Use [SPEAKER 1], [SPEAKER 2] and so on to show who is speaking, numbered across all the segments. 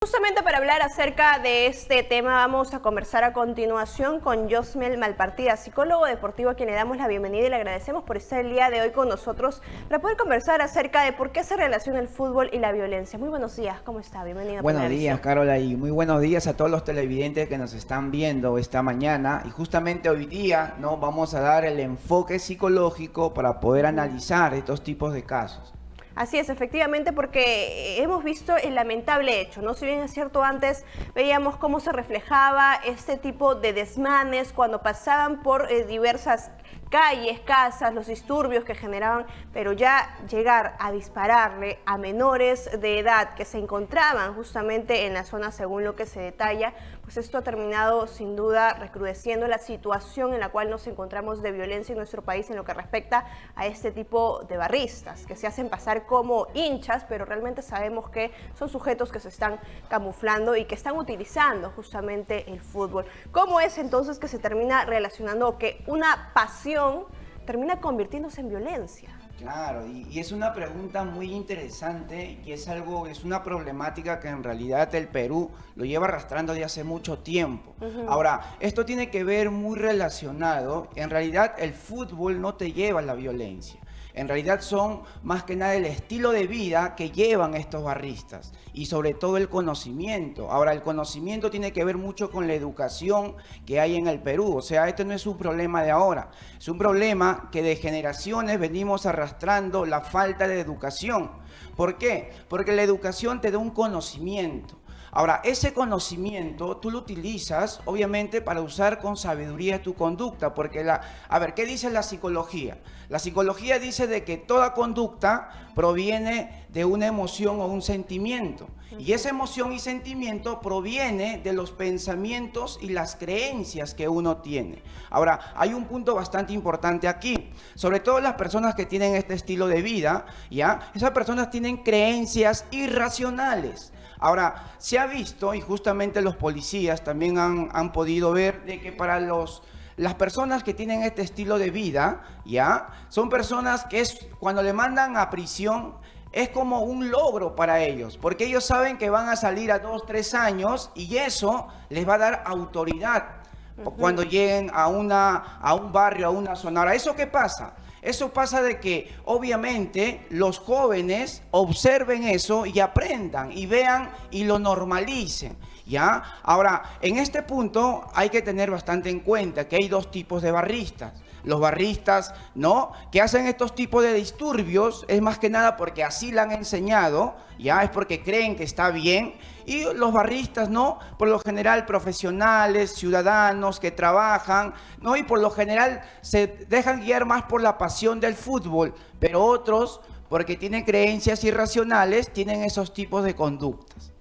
[SPEAKER 1] Justamente para hablar acerca de este tema vamos a conversar a continuación con Yosmel Malpartida, psicólogo deportivo, a quien le damos la bienvenida y le agradecemos por estar el día de hoy con nosotros para poder conversar acerca de por qué se relaciona el fútbol y la violencia. Muy buenos días, ¿cómo está? Bienvenido.
[SPEAKER 2] Buenos días, Carola, y muy buenos días a todos los televidentes que nos están viendo esta mañana. Y justamente hoy día, ¿no?, vamos a dar el enfoque psicológico para poder analizar estos tipos de casos.
[SPEAKER 1] Así es, efectivamente, porque hemos visto el lamentable hecho, ¿no? Si bien es cierto, antes veíamos cómo se reflejaba este tipo de desmanes cuando pasaban por diversas calles, casas, los disturbios que generaban, pero ya llegar a dispararle a menores de edad que se encontraban justamente en la zona, según lo que se detalla, pues esto ha terminado sin duda recrudeciendo la situación en la cual nos encontramos de violencia en nuestro país en lo que respecta a este tipo de barristas que se hacen pasar como hinchas, pero realmente sabemos que son sujetos que se están camuflando y que están utilizando justamente el fútbol. ¿Cómo es entonces que se termina relacionando o que una pasión termina convirtiéndose en violencia?
[SPEAKER 2] Claro, y es una pregunta muy interesante y es una problemática que en realidad el Perú lo lleva arrastrando de hace mucho tiempo. Ahora, esto tiene que ver muy relacionado, en realidad el fútbol no te lleva a la violencia. En realidad son más que nada el estilo de vida que llevan estos barristas y sobre todo el conocimiento. Ahora, el conocimiento tiene que ver mucho con la educación que hay en el Perú. O sea, este no es un problema de ahora, es un problema que de generaciones venimos arrastrando la falta de educación. ¿Por qué? Porque la educación te da un conocimiento. Ahora, ese conocimiento tú lo utilizas, obviamente, para usar con sabiduría tu conducta, porque a ver, ¿qué dice la psicología? La psicología dice de que toda conducta proviene de una emoción o un sentimiento, y esa emoción y sentimiento proviene de los pensamientos y las creencias que uno tiene. Ahora, hay un punto bastante importante aquí, sobre todo las personas que tienen este estilo de vida, ¿ya? Esas personas tienen creencias irracionales. Ahora, se ha visto, y justamente los policías también han podido ver, de que para las personas que tienen este estilo de vida, ¿ya?, son personas que cuando le mandan a prisión, es como un logro para ellos, porque ellos saben que van a salir a 2, 3 años y eso les va a dar autoridad cuando lleguen a un barrio, a una zona. Ahora, ¿eso qué pasa? Eso pasa de que obviamente los jóvenes observen eso y aprendan y vean y lo normalicen, ¿ya? Ahora, en este punto hay que tener bastante en cuenta que hay dos tipos de barristas. Los barristas, ¿no?, que hacen estos tipos de disturbios, es más que nada porque así le han enseñado, ya, es porque creen que está bien. Y los barristas, ¿no?, por lo general profesionales, ciudadanos que trabajan, ¿no?, y por lo general se dejan guiar más por la pasión del fútbol, pero otros, porque tienen creencias irracionales, tienen esos tipos de conductas.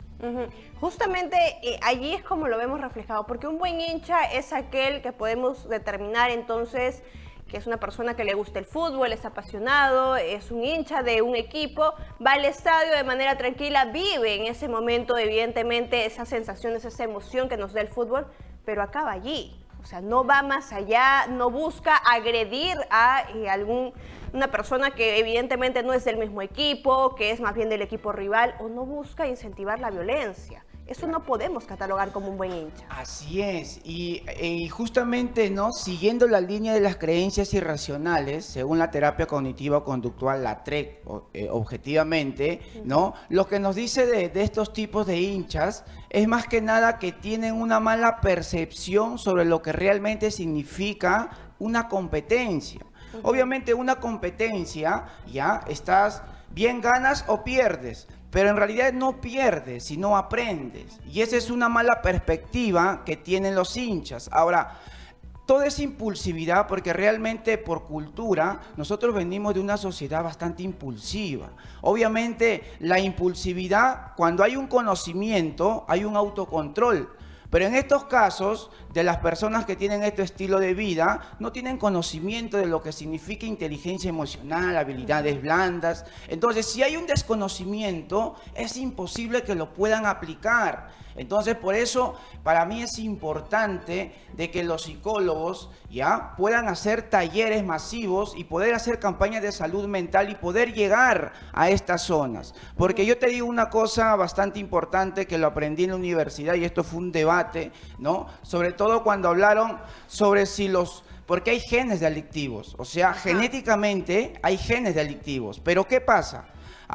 [SPEAKER 1] Justamente allí es como lo vemos reflejado, porque un buen hincha es aquel que podemos determinar entonces que es una persona que le gusta el fútbol, es apasionado, es un hincha de un equipo, va al estadio de manera tranquila, vive en ese momento evidentemente esas sensaciones, esa emoción que nos da el fútbol, pero acaba allí. O sea, no va más allá, no busca agredir a una persona que evidentemente no es del mismo equipo, que es más bien del equipo rival, o no busca incentivar la violencia. Eso no podemos catalogar como un buen hincha.
[SPEAKER 2] Así es, y justamente, ¿no?, siguiendo la línea de las creencias irracionales, según la terapia cognitivo-conductual, la TREC, objetivamente, ¿no?, lo que nos dice de estos tipos de hinchas es más que nada que tienen una mala percepción sobre lo que realmente significa una competencia. Obviamente una competencia, ya, bien ganas o pierdes, pero en realidad no pierdes, sino aprendes. Y esa es una mala perspectiva que tienen los hinchas. Ahora, toda esa impulsividad, porque realmente por cultura, nosotros venimos de una sociedad bastante impulsiva. Obviamente la impulsividad, cuando hay un conocimiento, hay un autocontrol. Pero en estos casos, de las personas que tienen este estilo de vida, no tienen conocimiento de lo que significa inteligencia emocional, habilidades blandas. Entonces, si hay un desconocimiento, es imposible que lo puedan aplicar. Entonces, por eso, para mí es importante de que los psicólogos ya puedan hacer talleres masivos y poder hacer campañas de salud mental y poder llegar a estas zonas. Porque yo te digo una cosa bastante importante que lo aprendí en la universidad y esto fue un debate, ¿no? Sobre todo cuando hablaron sobre si porque hay genes delictivos, o sea, genéticamente hay genes delictivos. Pero ¿qué pasa?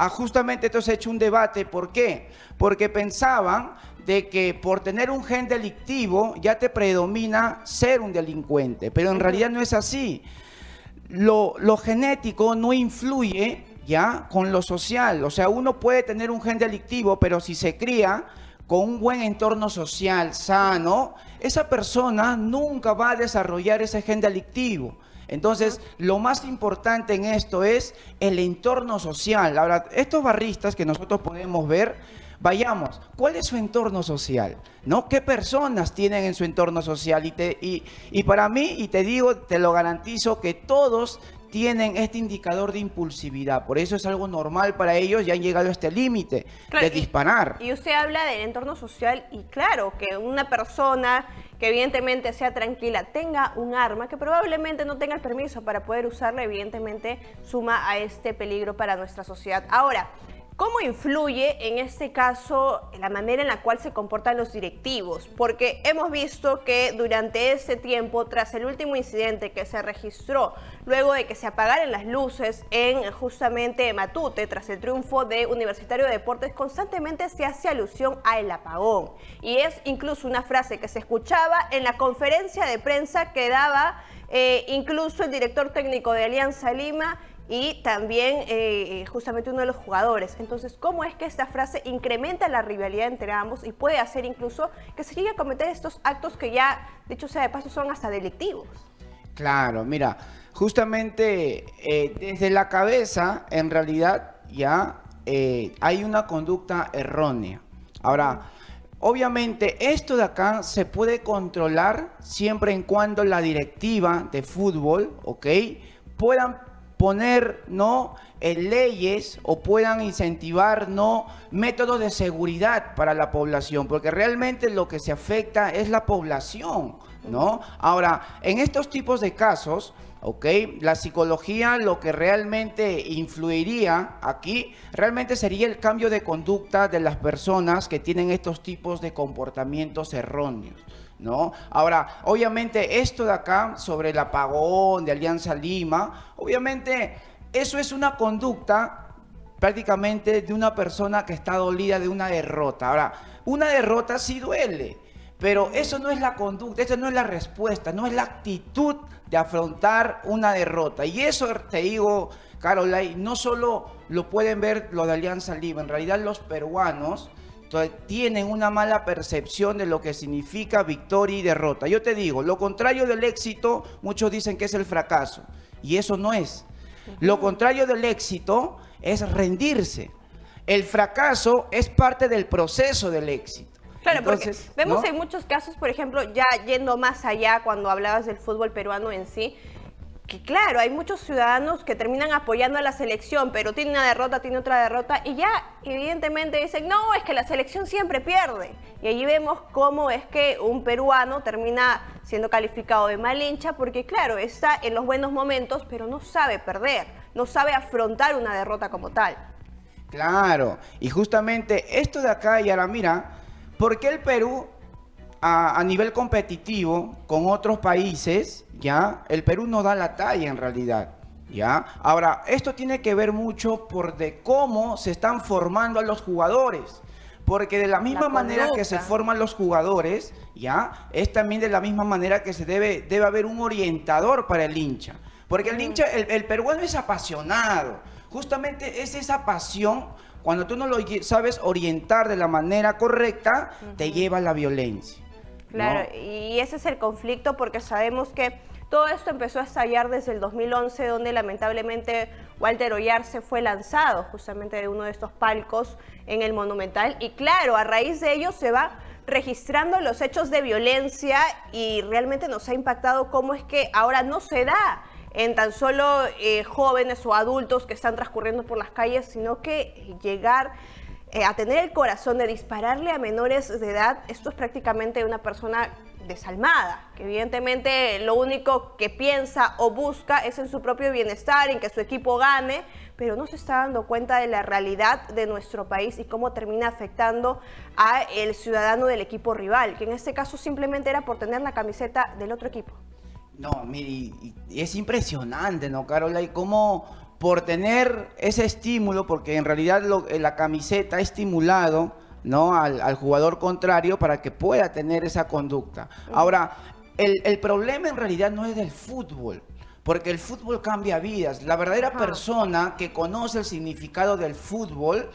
[SPEAKER 2] Justamente esto se ha hecho un debate. ¿Por qué? Porque pensaban de que por tener un gen delictivo ya te predomina ser un delincuente, pero en realidad no es así. Lo genético no influye ya con lo social, o sea, uno puede tener un gen delictivo, pero si se cría con un buen entorno social sano, esa persona nunca va a desarrollar ese gen delictivo. Entonces, lo más importante en esto es el entorno social. Ahora, estos barristas que nosotros podemos ver, vayamos, ¿cuál es su entorno social? ¿No? ¿Qué personas tienen en su entorno social? Y para mí, y te digo, te lo garantizo, que todos tienen este indicador de impulsividad. Por eso es algo normal para ellos, ya han llegado a este límite de disparar.
[SPEAKER 1] Y usted habla del entorno social y claro, que una persona que evidentemente sea tranquila, tenga un arma, que probablemente no tenga el permiso para poder usarla, evidentemente suma a este peligro para nuestra sociedad. Ahora, ¿cómo influye en este caso la manera en la cual se comportan los directivos? Porque hemos visto que durante este tiempo, tras el último incidente que se registró, luego de que se apagaran las luces en justamente Matute, tras el triunfo de Universitario de Deportes, constantemente se hace alusión al apagón. Y es incluso una frase que se escuchaba en la conferencia de prensa que daba incluso el director técnico de Alianza Lima, y también justamente uno de los jugadores. Entonces, ¿cómo es que esta frase incrementa la rivalidad entre ambos y puede hacer incluso que se llegue a cometer estos actos que ya, dicho sea de paso, son hasta delictivos?
[SPEAKER 2] Claro, mira, justamente desde la cabeza, en realidad, ya hay una conducta errónea. Ahora, obviamente, esto de acá se puede controlar siempre en cuando la directiva de fútbol, ¿ok?, puedan poner leyes o puedan incentivar métodos de seguridad para la población, porque realmente lo que se afecta es la población, ¿no? Ahora, en estos tipos de casos, ¿ok?, la psicología lo que realmente influiría aquí, realmente sería el cambio de conducta de las personas que tienen estos tipos de comportamientos erróneos, ¿no? Ahora, obviamente esto de acá sobre el apagón de Alianza Lima, obviamente eso es una conducta prácticamente de una persona que está dolida de una derrota. Ahora, una derrota sí duele, pero eso no es la conducta, eso no es la respuesta, no es la actitud de afrontar una derrota. Y eso te digo, Caroline, no solo lo pueden ver los de Alianza Lima, en realidad los peruanos tienen una mala percepción de lo que significa victoria y derrota. Yo te digo, lo contrario del éxito, muchos dicen que es el fracaso, y eso no es. Lo contrario del éxito es rendirse. El fracaso es parte del proceso del éxito.
[SPEAKER 1] Claro,
[SPEAKER 2] entonces,
[SPEAKER 1] porque vemos
[SPEAKER 2] ¿no?,
[SPEAKER 1] en muchos casos, por ejemplo, ya yendo más allá cuando hablabas del fútbol peruano en sí, que claro, hay muchos ciudadanos que terminan apoyando a la selección, pero tiene una derrota, tiene otra derrota, y ya evidentemente dicen, no, es que la selección siempre pierde. Y allí vemos cómo es que un peruano termina siendo calificado de mal hincha, porque claro, está en los buenos momentos, pero no sabe perder, no sabe afrontar una derrota como tal.
[SPEAKER 2] Claro, y justamente esto de acá, y ahora mira, ¿por qué el Perú a nivel competitivo con otros países, ya, el Perú no da la talla en realidad, ya? Ahora, esto tiene que ver mucho por de cómo se están formando a los jugadores, porque de la misma manera que se forman los jugadores, ya, es también de la misma manera que debe haber un orientador para el hincha, porque el hincha, el peruano es apasionado, justamente es esa pasión. Cuando tú no lo sabes orientar de la manera correcta, te lleva a la violencia.
[SPEAKER 1] Claro,
[SPEAKER 2] ¿no?
[SPEAKER 1] Y ese es el conflicto, porque sabemos que todo esto empezó a estallar desde el 2011, donde lamentablemente Walter Oyarse fue lanzado justamente de uno de estos palcos en el Monumental. Y claro, a raíz de ello se va registrando los hechos de violencia y realmente nos ha impactado cómo es que ahora no se da en tan solo jóvenes o adultos que están transcurriendo por las calles, sino que llegar a tener el corazón de dispararle a menores de edad. Esto es prácticamente una persona desalmada, que evidentemente lo único que piensa o busca es en su propio bienestar, en que su equipo gane, pero no se está dando cuenta de la realidad de nuestro país y cómo termina afectando a el ciudadano del equipo rival, que en este caso simplemente era por tener la camiseta del otro equipo.
[SPEAKER 2] No, mire, y es impresionante, ¿no, Carola? Y cómo por tener ese estímulo, porque en realidad la camiseta ha estimulado, ¿no?, al jugador contrario para que pueda tener esa conducta. Ahora, el problema en realidad no es del fútbol, porque el fútbol cambia vidas. La verdadera persona que conoce el significado del fútbol,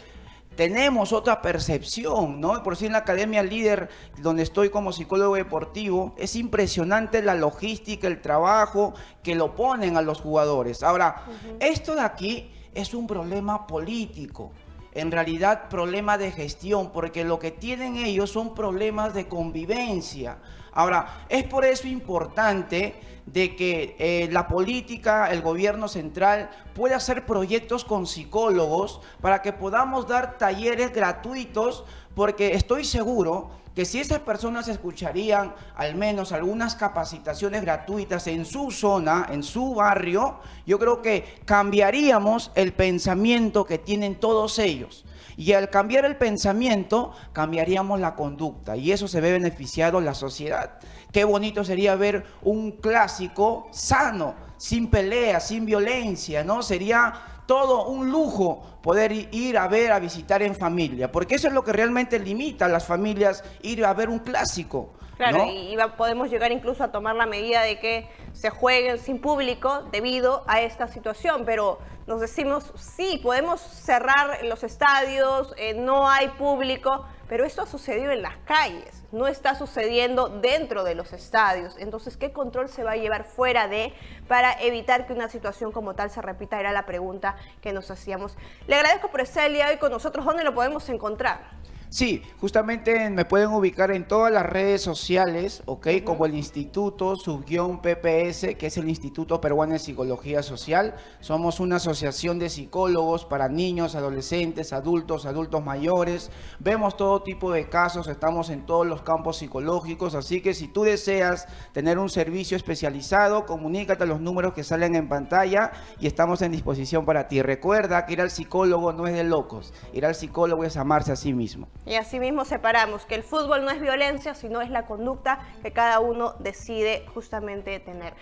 [SPEAKER 2] tenemos otra percepción, ¿no? Por si en la Academia Líder, donde estoy como psicólogo deportivo, es impresionante la logística, el trabajo que lo ponen a los jugadores. Ahora, esto de aquí es un problema político. En realidad, problema de gestión, porque lo que tienen ellos son problemas de convivencia. Ahora, es por eso importante de que la política, el gobierno central, pueda hacer proyectos con psicólogos para que podamos dar talleres gratuitos, porque estoy seguro que si esas personas escucharían al menos algunas capacitaciones gratuitas en su zona, en su barrio, yo creo que cambiaríamos el pensamiento que tienen todos ellos. Y al cambiar el pensamiento, cambiaríamos la conducta. Y eso se ve beneficiado la sociedad. Qué bonito sería ver un clásico sano, sin pelea, sin violencia, ¿no? Sería todo un lujo poder ir a ver, a visitar en familia, porque eso es lo que realmente limita a las familias, ir a ver un clásico.
[SPEAKER 1] Claro,
[SPEAKER 2] ¿no?
[SPEAKER 1] y podemos llegar incluso a tomar la medida de que se jueguen sin público debido a esta situación, pero nos decimos, sí, podemos cerrar los estadios, no hay público, pero esto ha sucedido en las calles, no está sucediendo dentro de los estadios. Entonces, ¿qué control se va a llevar fuera de para evitar que una situación como tal se repita? Era la pregunta que nos hacíamos. Le agradezco por estar el día de hoy con nosotros. ¿Dónde lo podemos encontrar?
[SPEAKER 2] Sí, justamente me pueden ubicar en todas las redes sociales, ¿ok? Como el Instituto _PPS, que es el Instituto Peruano de Psicología Social. Somos una asociación de psicólogos para niños, adolescentes, adultos mayores. Vemos todo tipo de casos, estamos en todos los campos psicológicos, así que si tú deseas tener un servicio especializado, comunícate a los números que salen en pantalla y estamos en disposición para ti. Recuerda que ir al psicólogo no es de locos, ir al psicólogo es amarse a sí mismo.
[SPEAKER 1] Y asimismo separamos que el fútbol no es violencia, sino es la conducta que cada uno decide justamente tener.